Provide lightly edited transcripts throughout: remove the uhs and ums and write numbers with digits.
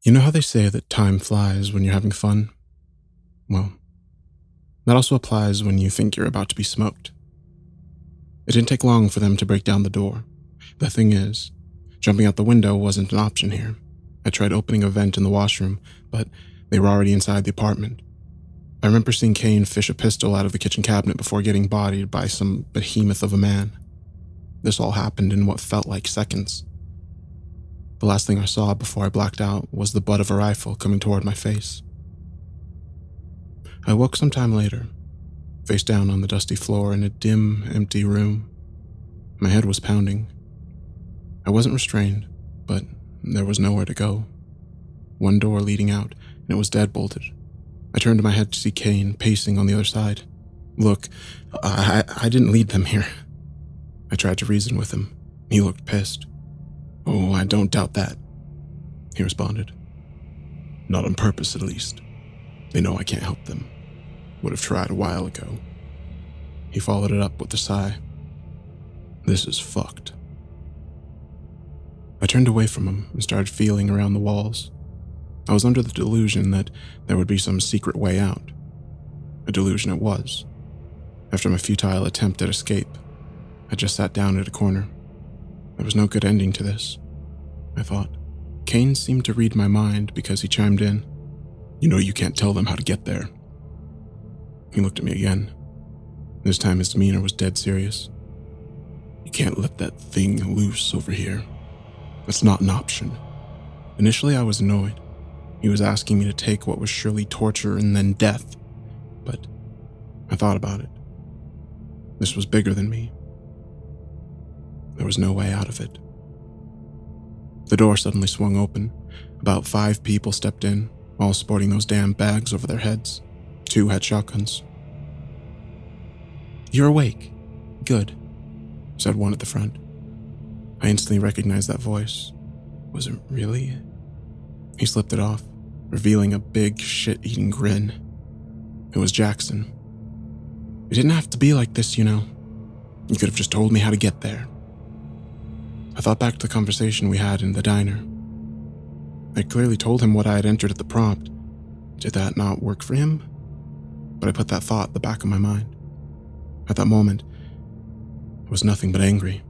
You know how they say that time flies when you're having fun? Well, that also applies when you think you're about to be smoked. It didn't take long for them to break down the door. The thing is, jumping out the window wasn't an option here. I tried opening a vent in the washroom, but they were already inside the apartment. I remember seeing Kane fish a pistol out of the kitchen cabinet before getting bodied by some behemoth of a man. This all happened in what felt like seconds. The last thing I saw before I blacked out was the butt of a rifle coming toward my face. I woke sometime later, face down on the dusty floor in a dim, empty room. My head was pounding. I wasn't restrained, but there was nowhere to go. One door leading out, and it was deadbolted. I turned my head to see Kane pacing on the other side. Look, I didn't lead them here. I tried to reason with him. He looked pissed. Oh, I don't doubt that, he responded. Not on purpose, at least. They know I can't help them. Would have tried a while ago. He followed it up with a sigh. This is fucked. I turned away from him and started feeling around the walls. I was under the delusion that there would be some secret way out. A delusion it was. After my futile attempt at escape, I just sat down at a corner. There was no good ending to this, I thought. Kane seemed to read my mind because he chimed in. You know you can't tell them how to get there. He looked at me again. This time his demeanor was dead serious. You can't let that thing loose over here. That's not an option. Initially I was annoyed. He was asking me to take what was surely torture and then death. But I thought about it. This was bigger than me. There was no way out of it. The door suddenly swung open. About 5 people stepped in, all sporting those damn bags over their heads. 2 had shotguns. You're awake. Good, said one at the front. I instantly recognized that voice. Was it really? He slipped it off, revealing a big shit-eating grin. It was Jackson. It didn't have to be like this, you know. You could have just told me how to get there. I thought back to the conversation we had in the diner. I clearly told him what I had entered at the prompt. Did that not work for him? But I put that thought at the back of my mind. At that moment, I was nothing but angry.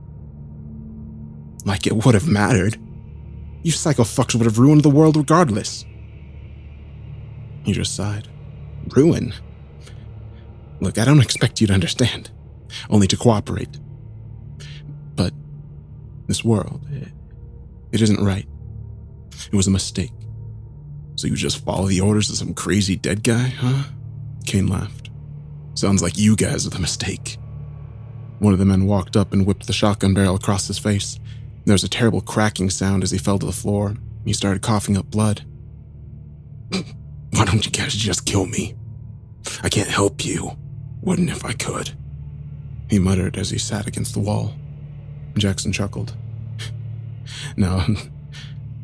Like it would have mattered. You psycho fucks would have ruined the world regardless. He just sighed. Ruin? Look, I don't expect you to understand, only to cooperate. But this world, it isn't right. It was a mistake. So you just follow the orders of some crazy dead guy, huh? Kane laughed. Sounds like you guys are the mistake. One of the men walked up and whipped the shotgun barrel across his face. There was a terrible cracking sound as he fell to the floor. He started coughing up blood. Why don't you guys just kill me? I can't help you. Wouldn't if I could. He muttered as he sat against the wall. Jackson chuckled. No,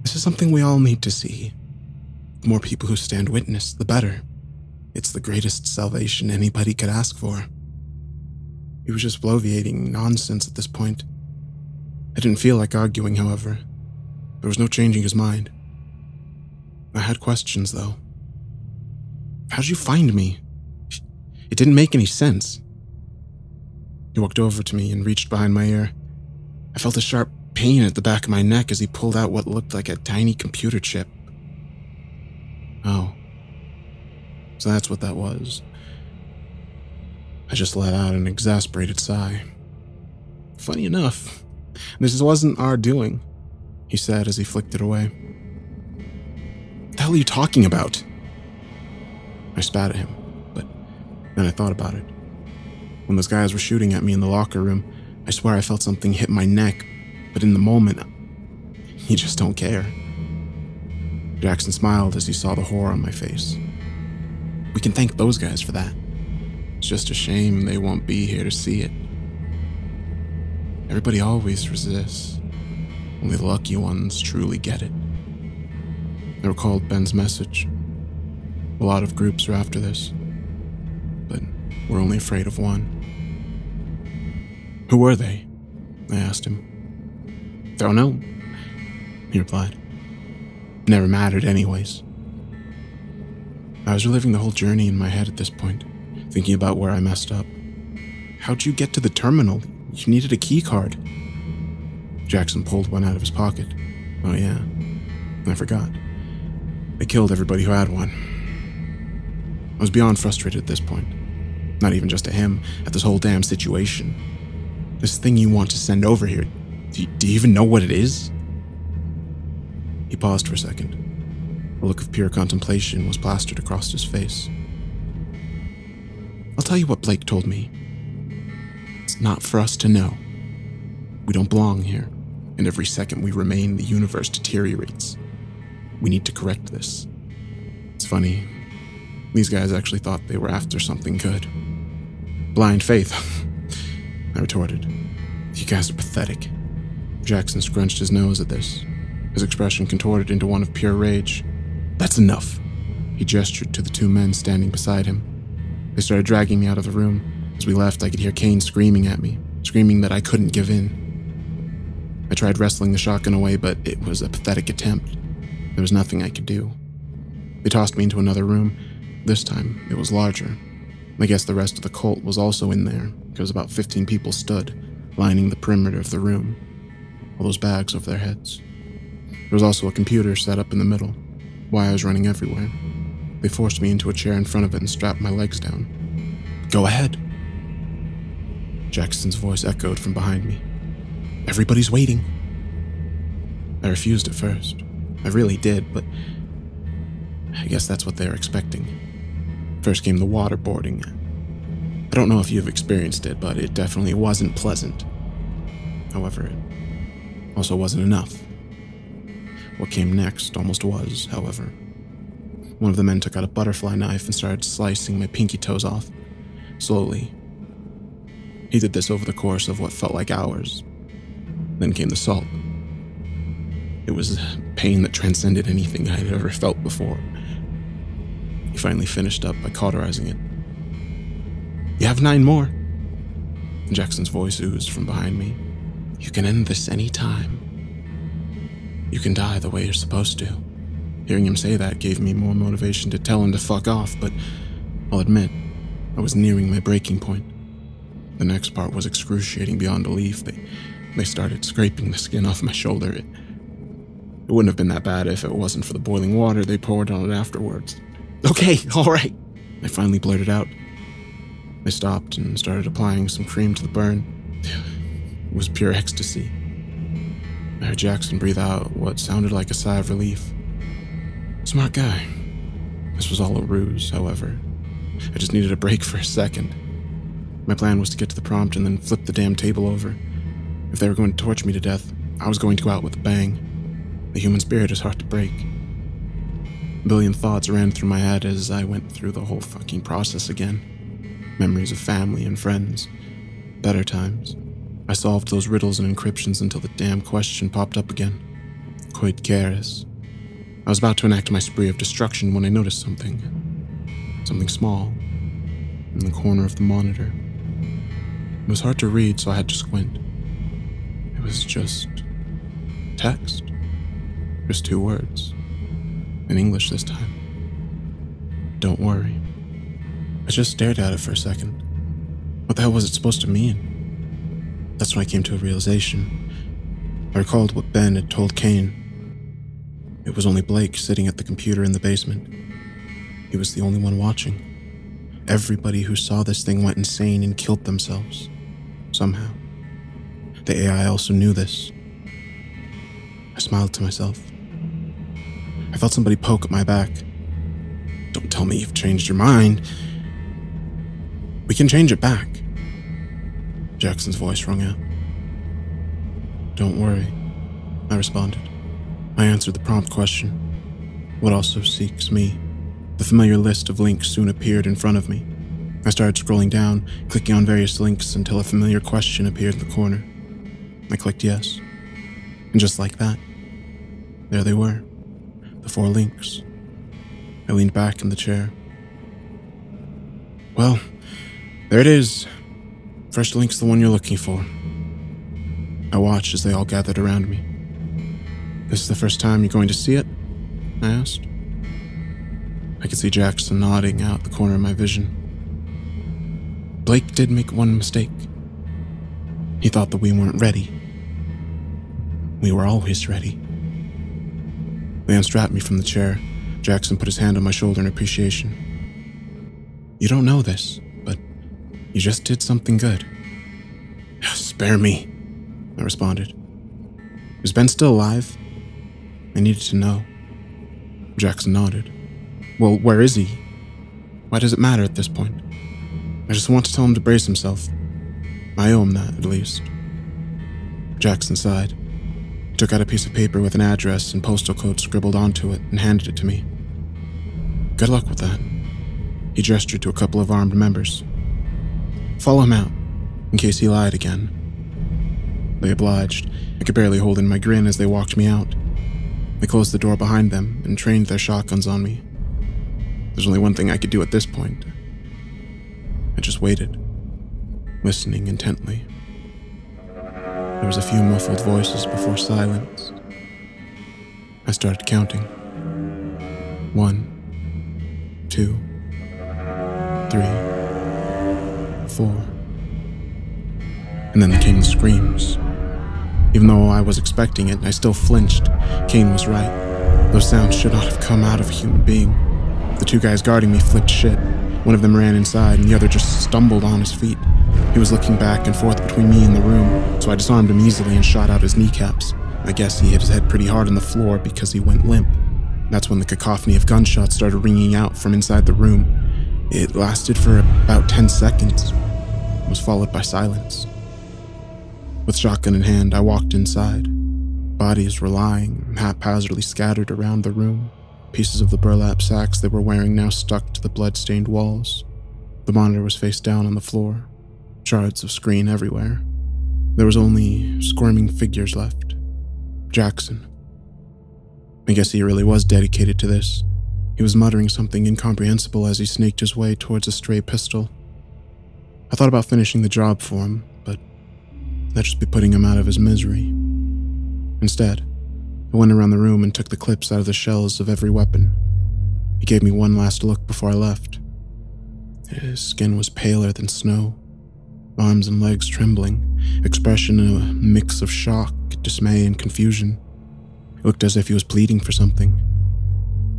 this is something we all need to see. The more people who stand witness, the better. It's the greatest salvation anybody could ask for. He was just bloviating nonsense at this point. I didn't feel like arguing, however. There was no changing his mind. I had questions, though. How'd you find me? It didn't make any sense. He walked over to me and reached behind my ear. I felt a sharp pain at the back of my neck as he pulled out what looked like a tiny computer chip. Oh. So that's what that was. I just let out an exasperated sigh. Funny enough, this wasn't our doing, he said as he flicked it away. What the hell are you talking about? I spat at him, but then I thought about it. When those guys were shooting at me in the locker room, I swear I felt something hit my neck, but in the moment, you just don't care. Jackson smiled as he saw the horror on my face. We can thank those guys for that. It's just a shame they won't be here to see it. Everybody always resists. Only the lucky ones truly get it. I recalled Ben's message. A lot of groups are after this, but we're only afraid of one. Who were they? I asked him. Don't know, he replied. Never mattered anyways. I was reliving the whole journey in my head at this point, thinking about where I messed up. How'd you get to the terminal? You needed a key card. Jackson pulled one out of his pocket. Oh yeah, I forgot. They killed everybody who had one. I was beyond frustrated at this point. Not even just at him, at this whole damn situation. This thing you want to send over here, do you even know what it is? He paused for a second. A look of pure contemplation was plastered across his face. I'll tell you what Blake told me. It's not for us to know. We don't belong here, and every second we remain, the universe deteriorates. We need to correct this. It's funny. These guys actually thought they were after something good. Blind faith, I retorted. You guys are pathetic. Jackson scrunched his nose at this. His expression contorted into one of pure rage. That's enough. He gestured to the two men standing beside him. They started dragging me out of the room. As we left, I could hear Kane screaming at me, screaming that I couldn't give in. I tried wrestling the shotgun away, but it was a pathetic attempt. There was nothing I could do. They tossed me into another room. This time, it was larger. I guess the rest of the cult was also in there, because about 15 people stood, lining the perimeter of the room, all those bags over their heads. There was also a computer set up in the middle, wires running everywhere. They forced me into a chair in front of it and strapped my legs down. Go ahead. Jackson's voice echoed from behind me. Everybody's waiting. I refused at first. I really did, but I guess that's what they were expecting. First came the waterboarding. I don't know if you've experienced it, but it definitely wasn't pleasant. However, it also wasn't enough. What came next almost was, however. One of the men took out a butterfly knife and started slicing my pinky toes off, slowly. He did this over the course of what felt like hours. Then came the salt. It was pain that transcended anything I had ever felt before. He finally finished up by cauterizing it. You have 9 more. Jackson's voice oozed from behind me. You can end this any time. You can die the way you're supposed to. Hearing him say that gave me more motivation to tell him to fuck off, but I'll admit, I was nearing my breaking point. The next part was excruciating beyond belief. They started scraping the skin off my shoulder. It wouldn't have been that bad if it wasn't for the boiling water they poured on it afterwards. Okay, all right, I finally blurted out. They stopped and started applying some cream to the burn. It was pure ecstasy. I heard Jackson breathe out what sounded like a sigh of relief. Smart guy. This was all a ruse, however. I just needed a break for a second. My plan was to get to the prompt and then flip the damn table over. If they were going to torture me to death, I was going to go out with a bang. The human spirit is hard to break. A billion thoughts ran through my head as I went through the whole fucking process again. Memories of family and friends. Better times. I solved those riddles and encryptions until the damn question popped up again. Quid cares? I was about to enact my spree of destruction when I noticed something. Something small. In the corner of the monitor. It was hard to read, so I had to squint. It was just text. Just 2 words. In English this time. Don't worry. I just stared at it for a second. What the hell was it supposed to mean? That's when I came to a realization. I recalled what Ben had told Kane. It was only Blake sitting at the computer in the basement. He was the only one watching. Everybody who saw this thing went insane and killed themselves. Somehow. The AI also knew this. I smiled to myself. I felt somebody poke at my back. Don't tell me you've changed your mind. We can change it back. Jackson's voice rung out. Don't worry, I responded. I answered the prompt question. What also seeks me? The familiar list of links soon appeared in front of me. I started scrolling down, clicking on various links until a familiar question appeared in the corner. I clicked yes. And just like that, there they were. The 4 links. I leaned back in the chair. Well, there it is. First link's the one you're looking for. I watched as they all gathered around me. This is the first time you're going to see it? I asked. I could see Jackson nodding out the corner of my vision. Blake did make one mistake. He thought that we weren't ready. We were always ready. They unstrapped me from the chair. Jackson put his hand on my shoulder in appreciation. You don't know this, but you just did something good. Spare me, I responded. Is Ben still alive? I needed to know. Jackson nodded. Well, where is he? Why does it matter at this point? I just want to tell him to brace himself. I owe him that, at least. Jackson sighed. He took out a piece of paper with an address and postal code scribbled onto it and handed it to me. Good luck with that. He gestured to a couple of armed members. Follow him out, in case he lied again. They obliged. I could barely hold in my grin as they walked me out. They closed the door behind them and trained their shotguns on me. There's only one thing I could do at this point. I just waited, listening intently. There was a few muffled voices before silence. I started counting. 1, 2, 3, 4. And then came the screams. Even though I was expecting it, I still flinched. Kane was right. Those sounds should not have come out of a human being. The two guys guarding me flipped shit. One of them ran inside, and the other just stumbled on his feet. He was looking back and forth between me and the room, so I disarmed him easily and shot out his kneecaps. I guess he hit his head pretty hard on the floor because he went limp. That's when the cacophony of gunshots started ringing out from inside the room. It lasted for about 10 seconds. It was followed by silence. With shotgun in hand, I walked inside. Bodies were lying, haphazardly scattered around the room. Pieces of the burlap sacks they were wearing now stuck to the blood-stained walls. The monitor was face down on the floor. Shards of screen everywhere. There was only squirming figures left. Jackson. I guess he really was dedicated to this. He was muttering something incomprehensible as he snaked his way towards a stray pistol. I thought about finishing the job for him, but that'd just be putting him out of his misery. Instead, I went around the room and took the clips out of the shells of every weapon. He gave me one last look before I left. His skin was paler than snow, arms and legs trembling, expression a mix of shock, dismay, and confusion. It looked as if he was pleading for something.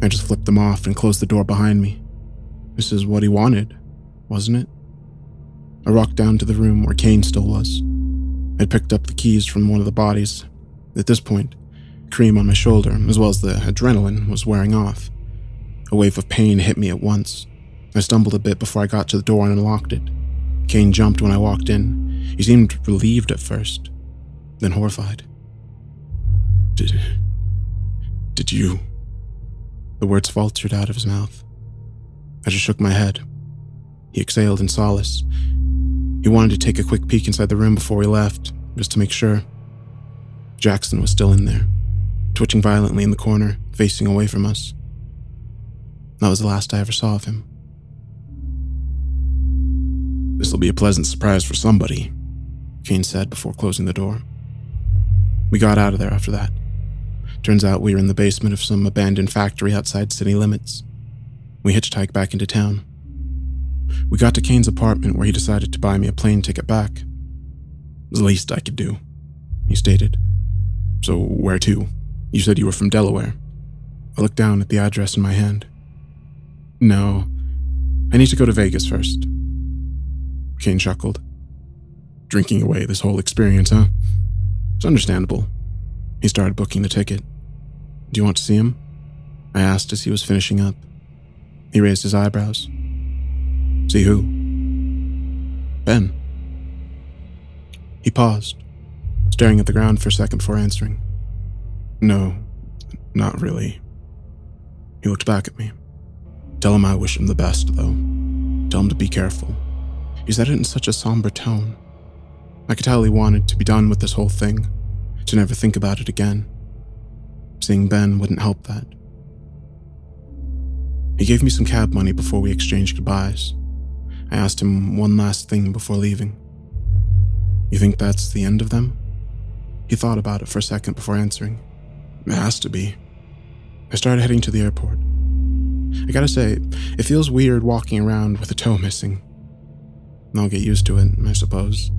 I just flipped them off and closed the door behind me. This is what he wanted, wasn't it? I walked down to the room where Kane still was. I'd picked up the keys from one of the bodies. At this point, cream on my shoulder, as well as the adrenaline, was wearing off. A wave of pain hit me at once. I stumbled a bit before I got to the door and unlocked it. Kane jumped when I walked in. He seemed relieved at first, then horrified. Did you... The words faltered out of his mouth. I just shook my head. He exhaled in solace. He wanted to take a quick peek inside the room before we left, just to make sure. Jackson was still in there, twitching violently in the corner, facing away from us. That was the last I ever saw of him. This'll be a pleasant surprise for somebody, Kane said before closing the door. We got out of there after that. Turns out we were in the basement of some abandoned factory outside city limits. We hitchhiked back into town. We got to Kane's apartment where he decided to buy me a plane ticket back. It was the least I could do, he stated. So where to? You said you were from Delaware. I looked down at the address in my hand. No, I need to go to Vegas first. Kane chuckled. Drinking away this whole experience, huh? It's understandable. He started booking the ticket. Do you want to see him? I asked as he was finishing up. He raised his eyebrows. See who? Ben. He paused, staring at the ground for a second before answering. No, not really. He looked back at me. Tell him I wish him the best, though. Tell him to be careful. He said it in such a somber tone. I could tell he wanted to be done with this whole thing, to never think about it again. Seeing Ben wouldn't help that. He gave me some cab money before we exchanged goodbyes. I asked him one last thing before leaving. You think that's the end of them? He thought about it for a second before answering. It has to be. I started heading to the airport. I gotta say, it feels weird walking around with a toe missing. I'll get used to it, I suppose.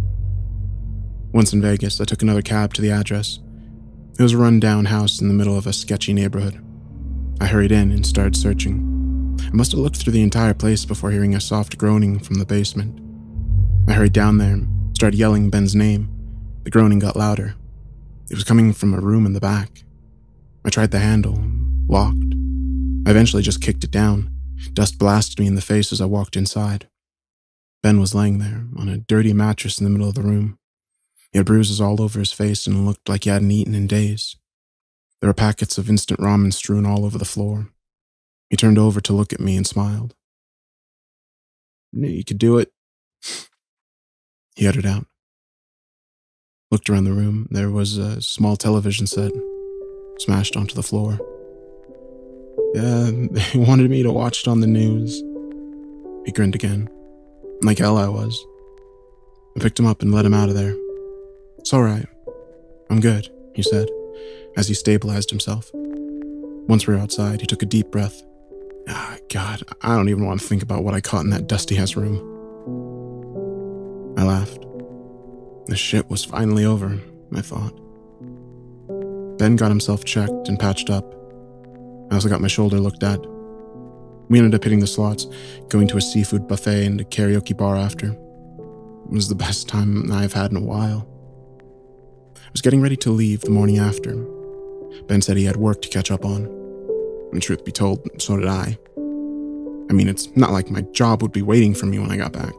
Once in Vegas, I took another cab to the address. It was a run-down house in the middle of a sketchy neighborhood. I hurried in and started searching. I must have looked through the entire place before hearing a soft groaning from the basement. I hurried down there and started yelling Ben's name. The groaning got louder. It was coming from a room in the back. I tried the handle, locked. I eventually just kicked it down. Dust blasted me in the face as I walked inside. Ben was laying there, on a dirty mattress in the middle of the room. He had bruises all over his face and looked like he hadn't eaten in days. There were packets of instant ramen strewn all over the floor. He turned over to look at me and smiled. "Knew you could do it," he uttered out. Looked around the room. There was a small television set, smashed onto the floor. "Yeah, they wanted me to watch it on the news." He grinned again. Like hell I was. I picked him up and let him out of there. "It's all right. I'm good," he said, as he stabilized himself. Once we were outside, he took a deep breath. God, I don't even want to think about what I caught in that dusty-ass room. I laughed. The shit was finally over, I thought. Ben got himself checked and patched up. I also got my shoulder looked at. We ended up hitting the slots, going to a seafood buffet and a karaoke bar after. It was the best time I've had in a while. I was getting ready to leave the morning after. Ben said he had work to catch up on. And truth be told, so did I. I mean, it's not like my job would be waiting for me when I got back.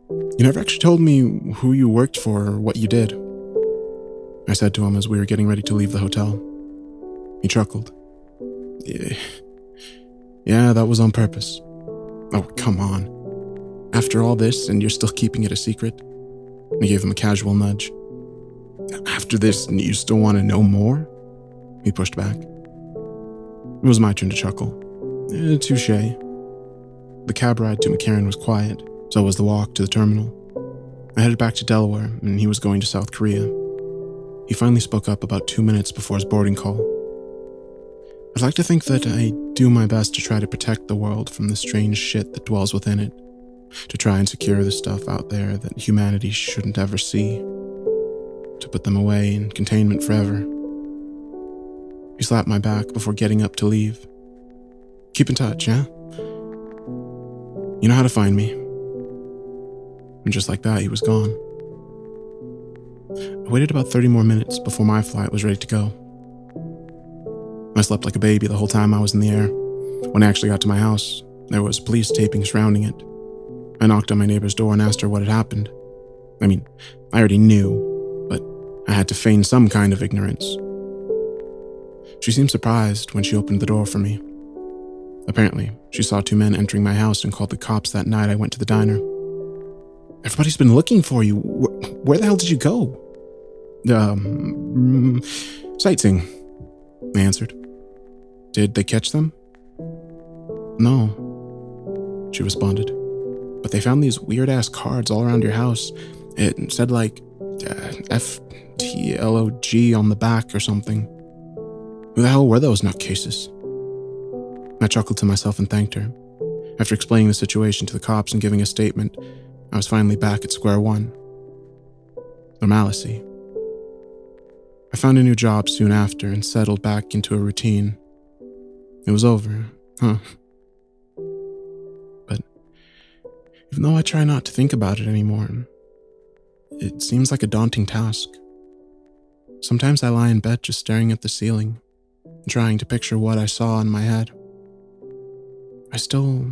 "You never actually told me who you worked for or what you did," I said to him as we were getting ready to leave the hotel. He chuckled. Yeah, that was on purpose." "Oh, come on. After all this, and you're still keeping it a secret?" I gave him a casual nudge. "After this, you still want to know more?" He pushed back. It was my turn to chuckle. Touché. The cab ride to McCarran was quiet, so was the walk to the terminal. I headed back to Delaware, and he was going to South Korea. He finally spoke up about 2 minutes before his boarding call. "I'd like to think that I do my best to try to protect the world from the strange shit that dwells within it, to try and secure the stuff out there that humanity shouldn't ever see, to put them away in containment forever." He slapped my back before getting up to leave. "Keep in touch, yeah? You know how to find me." And just like that, he was gone. I waited about 30 more minutes before my flight was ready to go. I slept like a baby the whole time I was in the air. When I actually got to my house, there was police taping surrounding it. I knocked on my neighbor's door and asked her what had happened. I mean, I already knew, but I had to feign some kind of ignorance. She seemed surprised when she opened the door for me. Apparently, she saw 2 men entering my house and called the cops that night I went to the diner. "Everybody's been looking for you. Where the hell did you go?" Sightseeing," I answered. "Did they catch them?" "No," she responded. "But they found these weird-ass cards all around your house. It said like FTLOG on the back or something. Who the hell were those nutcases?" I chuckled to myself and thanked her. After explaining the situation to the cops and giving a statement, I was finally back at square one. Normalcy. I found a new job soon after and settled back into a routine. It was over, huh? But even though I try not to think about it anymore, it seems like a daunting task. Sometimes I lie in bed just staring at the ceiling, trying to picture what I saw in my head. I still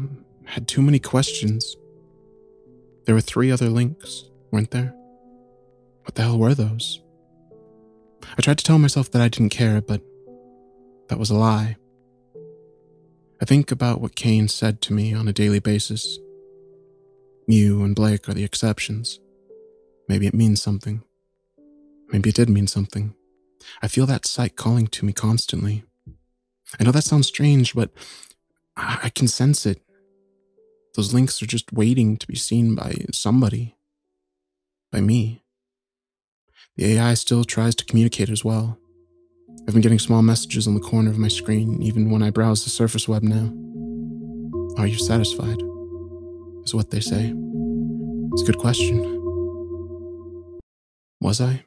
had too many questions. There were 3 other links, weren't there? What the hell were those? I tried to tell myself that I didn't care, but that was a lie. I think about what Kane said to me on a daily basis. You and Blake are the exceptions. Maybe it means something. Maybe it did mean something. I feel that sight calling to me constantly. I know that sounds strange, but I can sense it. Those links are just waiting to be seen by somebody. By me. The AI still tries to communicate as well. I've been getting small messages on the corner of my screen, even when I browse the surface web now. Are you satisfied? Is what they say. It's a good question. Was I?